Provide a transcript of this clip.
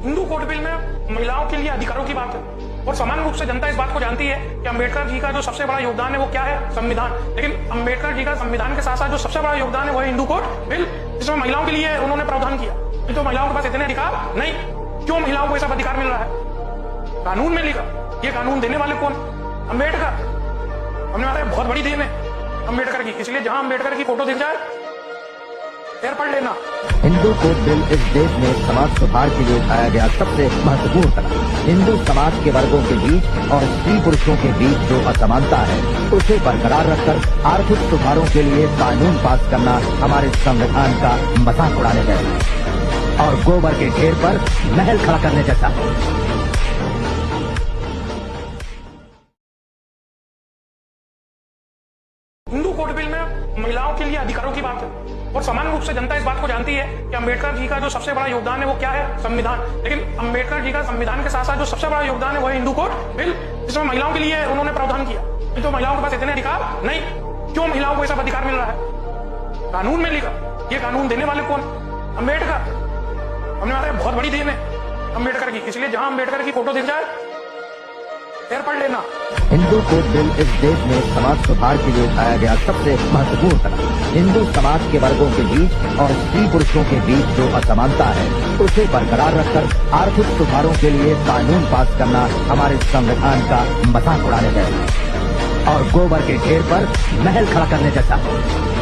Hindu code bill में महिलाओं के लिए अधिकारों की बात है और समान रूप से जनता इस बात को जानती है कि अंबेडकर जी का जो सबसे बड़ा योगदान है वो क्या है, संविधान। लेकिन अंबेडकर जी का संविधान के साथ साथ जो सबसे बड़ा योगदान है वो है हिंदू कोड बिल, जिसमें महिलाओं के लिए उन्होंने प्रावधान किया। तो महिलाओं के पास इतने अधिकार नहीं, क्यों महिलाओं को ऐसा अधिकार मिल रहा है? कानून में लिखा। ये कानून देने वाले कौन? अंबेडकर। हमने मारा बहुत बड़ी देन है अंबेडकर की, इसलिए जहां अंबेडकर की फोटो दिख जाए पैर पढ़ लेना। हिंदू कोड बिल इस देश में समाज सुधार के लिए उठाया गया सबसे महत्वपूर्ण कदम। हिंदू समाज के वर्गों के बीच और स्त्री पुरुषों के बीच जो असमानता है उसे बरकरार रखकर आर्थिक सुधारों के लिए कानून पास करना हमारे संविधान का मजाक उड़ाने जैसा है और गोबर के ढेर पर महल खड़ा करने जैसा है। हिंदू कोड बिल में महिलाओं के लिए अधिकारों की बात है और समान रूप से जनता इस बात को जानती है कि अंबेडकर जी का जो सबसे बड़ा योगदान है वो क्या है, संविधान। लेकिन अंबेडकर जी का संविधान के साथ साथ जो सबसे बड़ा योगदान है वो है हिंदू कोड बिल, जिसमें महिलाओं के लिए उन्होंने प्रावधान किया। तो महिलाओं के पास इतने अधिकार नहीं, क्यों महिलाओं को ऐसा अधिकार मिल रहा है? कानून में लिखा। ये कानून देने वाले कौन? अंबेडकर। हमने मारा बहुत बड़ी देन है अंबेडकर की, इसलिए जहां अंबेडकर की फोटो दिख जाए पैर पढ़ लेना। हिंदू कोड बिल इस देश में समाज सुधार के लिए उठाया गया सबसे महत्वपूर्ण कदम। हिंदू समाज के वर्गों के बीच और स्त्री पुरुषों के बीच जो असमानता है उसे बरकरार रखकर आर्थिक सुधारों के लिए कानून पास करना हमारे संविधान का मजाक उड़ाने जैसा है और गोबर के ढेर पर महल खड़ा करने जैसा है।